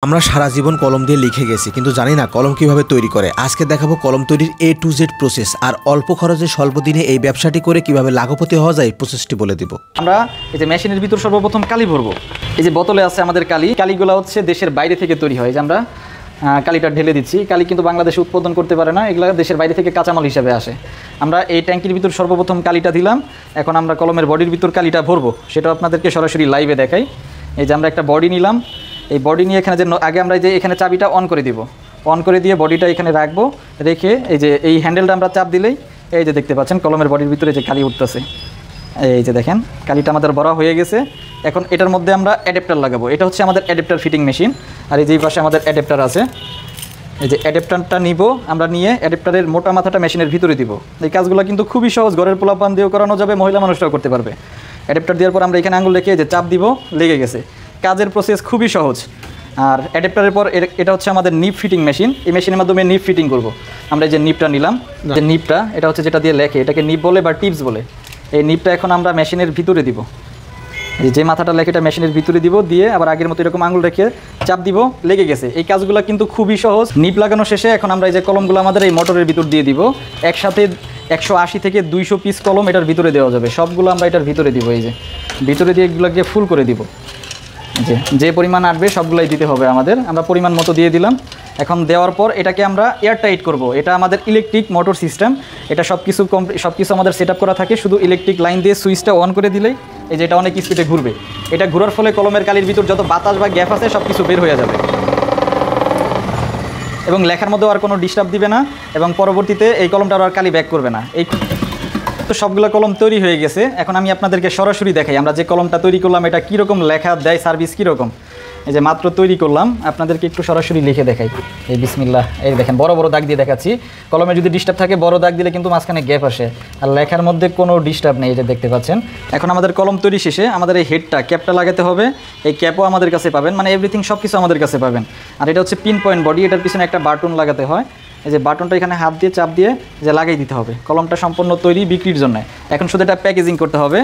আমরা সারা জীবন কলম দিয়ে লিখে গেছি, কিন্তু জানি না কলম কিভাবে তৈরি করে। আজকে দেখাবো কলম তৈরির A to Z প্রসেস, আর অল্প খরচে স্বল্প দিনে এই ব্যবসাটি করে কিভাবে লাখপতি হওয়া যায় প্রসেসটি বলে দিব। আমরা এই যে মেশিনের ভিতর সর্বপ্রথম কালি ভরবো। এই যে বোতলে আছে আমাদের কালিগুলো হচ্ছে দেশের বাইরে থেকে তৈরি হয়। যে আমরা কালিটা ঢেলে দিচ্ছি। কালি কিন্তু বাংলাদেশে উৎপাদন করতে পারে না, এগুলো দেশের বাইরে থেকে কাঁচামাল হিসাবে আসে। আমরা এই ট্যাঙ্কির ভিতর সর্বপ্রথম কালিটা দিলাম। এখন আমরা কলমের বডির ভিতর কালিটা ভরবো, সেটা আপনাদেরকে সরাসরি লাইভে দেখাই। এই যে আমরা একটা বডি নিলাম, এই বডি নিয়ে এখানে যে আগে আমরা যে এখানে চাবিটা অন করে দিব, অন করে দিয়ে বডিটা এখানে রাখবো। রেখে এই যে এই হ্যান্ডেলটা আমরা চাপ দিলেই এই যে দেখতে পাচ্ছেন কলমের বডির ভিতরে যে কালি উঠতেছে। এই যে দেখেন কালিটা আমাদের ভরা হয়ে গেছে। এখন এটার মধ্যে আমরা অ্যাডাপ্টার লাগাবো। এটা হচ্ছে আমাদের অ্যাডাপ্টার ফিটিং মেশিন। আর এই যে পাশে আমাদের অ্যাডাপ্টার আছে। এই যে অ্যাডাপ্টারটা নিব আমরা, নিয়ে অ্যাডাপ্টারের মোটা মাথাটা মেশিনের ভিতরে দিব। এই কাজগুলো কিন্তু খুবই সহজ, ঘরের পোলাপান দিয়েও করানো যাবে, মহিলা মানুষরাও করতে পারবে। অ্যাডাপ্টার দেওয়ার পর আমরা এখানে আঙুল রেখে যে চাপ দিব, লেগে গেছে। কাজের প্রসেস খুবই সহজ। আর অ্যাডাপ্টারের পর এটা হচ্ছে আমাদের নিপ ফিটিং মেশিন। এই মেশিনের মাধ্যমে নিপ ফিটিং করব। আমরা এই যে নিপটা নিলাম, যে নিপটা এটা হচ্ছে যেটা দিয়ে লেখে, এটাকে নিপ বলে বা টিপস বলে। এই নিপটা এখন আমরা মেশিনের ভিতরে দিব। যে মাথাটা লেখে এটা মেশিনের ভিতরে দিব, দিয়ে আবার আগের মতো এরকম আঙুল রেখে চাপ দিব, লেগে গেছে। এই কাজগুলো কিন্তু খুবই সহজ। নিপ লাগানো শেষে এখন আমরা এই যে কলমগুলো আমাদের এই মোটরের ভিতর দিয়ে দিব। একসাথে 180 থেকে 200 পিস কলম এটার ভিতরে দেওয়া যাবে। সবগুলো আমরা এটার ভিতরে দিব। এই যে ভিতরে দিয়ে এগুলোকে ফুল করে দিব। যে পরিমাণ আসবে সবগুলোই দিতে হবে আমাদের। আমরা পরিমাণ মতো দিয়ে দিলাম। এখন দেওয়ার পর এটাকে আমরা এয়ারটাইট করব। এটা আমাদের ইলেকট্রিক মোটর সিস্টেম। এটা সব কিছু আমাদের সেট করা থাকে। শুধু ইলেকট্রিক লাইন দিয়ে সুইচটা অন করে দিলেই এই যে এটা অনেক স্পিডে ঘুরবে। এটা ঘোরার ফলে কলমের কালির ভিতর যত বাতাস বা গ্যাপ আছে সব কিছু বের হয়ে যাবে এবং লেখার মধ্যেও আর কোনো ডিস্টার্ব দিবে না, এবং পরবর্তীতে এই কলমটা আর কালি ব্যাক করবে না। এই তো সবগুলো কলম তৈরি হয়ে গেছে। এখন আমি আপনাদেরকে সরাসরি দেখাই আমরা যে কলমটা তৈরি করলাম এটা কীরকম লেখা দেয়, সার্ভিস কীরকম। এই যে মাত্র তৈরি করলাম, আপনাদেরকে একটু সরাসরি লিখে দেখাই। এই বিসমিল্লাহ, এই দেখেন বড় বড় দাগ দিয়ে দেখাচ্ছি। কলমে যদি ডিস্টার্ব থাকে বড় দাগ দিলে কিন্তু মাঝখানে গ্যাপ আসে, আর লেখার মধ্যে কোনো ডিস্টার্ব নেই, এটা দেখতে পাচ্ছেন। এখন আমাদের কলম তৈরি শেষে আমাদের এই হেডটা ক্যাপটা লাগাতে হবে। এই ক্যাপও আমাদের কাছে পাবেন, মানে এভরিথিং সব কিছু আমাদের কাছে পাবেন। আর এটা হচ্ছে পিন পয়েন্ট বডি, এটার পিছনে একটা বাটন লাগাতে হয়। এই যে বাটনটা এখানে হাত দিয়ে চাপ দিয়ে যে লাগিয়ে দিতে হবে। কলমটা সম্পূর্ণ তৈরি বিক্রির জন্য। এখন শুধু এটা প্যাকেজিং করতে হবে।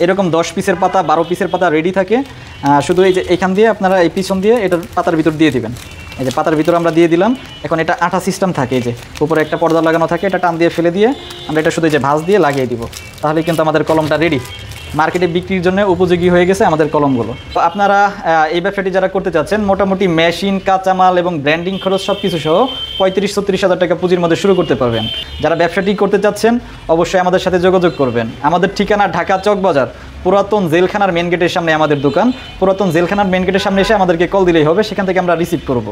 এরকম 10 পিসের পাতা 12 পিসের পাতা রেডি থাকে। শুধু এই যে এখান দিয়ে আপনারা এই পিছন দিয়ে এটার পাতার ভিতর দিয়ে দিবেন। এই যে পাতার ভিতর আমরা দিয়ে দিলাম। এখন এটা আঠা সিস্টেম থাকে, এই যে উপরে একটা পর্দা লাগানো থাকে, এটা টান দিয়ে ফেলে দিয়ে আমরা এটা শুধু যে ভাঁজ দিয়ে লাগিয়ে দিব। তাহলে কিন্তু আমাদের কলমটা রেডি, মার্কেটে বিক্রির জন্য উপযোগী হয়ে গেছে আমাদের কলমগুলো। তো আপনারা এই ব্যবসাটি যারা করতে চাচ্ছেন, মোটামুটি মেশিন, কাঁচামাল এবং ব্র্যান্ডিং খরচ সব কিছু সহ 35-36 হাজার টাকা পুঁজির মধ্যে শুরু করতে পারবেন। যারা ব্যবসাটি করতে চাচ্ছেন অবশ্যই আমাদের সাথে যোগাযোগ করবেন। আমাদের ঠিকানা ঢাকা চকবাজার, পুরাতন জেলখানার মেন গেটের সামনে আমাদের দোকান। পুরাতন জেলখানার মেন গেটের সামনে এসে আমাদেরকে কল দিলেই হবে, সেখান থেকে আমরা রিসিভ করব।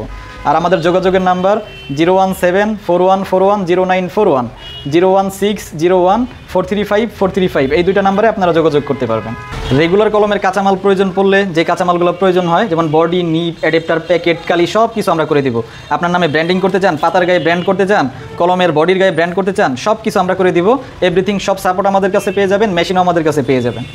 আর আমাদের যোগাযোগের নাম্বার 01741410941, 01601435435 এই দুইটা নাম্বারে আপনারা যোগাযোগ করতে পারবেন। রেগুলার কলমের কাঁচামাল প্রয়োজন পড়লে যে কাঁচামালগুলো প্রয়োজন হয়, যেমন বডি, নিপ, অ্যাডাপ্টার, প্যাকেট, কালি সব কিছু আমরা করে দিব। আপনার নামে ব্র্যান্ডিং করতে চান, পাতার গায়ে ব্র্যান্ড করতে চান, কলমের বডির গায়ে ব্র্যান্ড করতে চান, সব কিছু আমরা করে দিব। এভরিথিং সব সাপোর্ট আমাদের কাছে পেয়ে যাবেন, মেশিনও আমাদের কাছে পেয়ে যাবেন।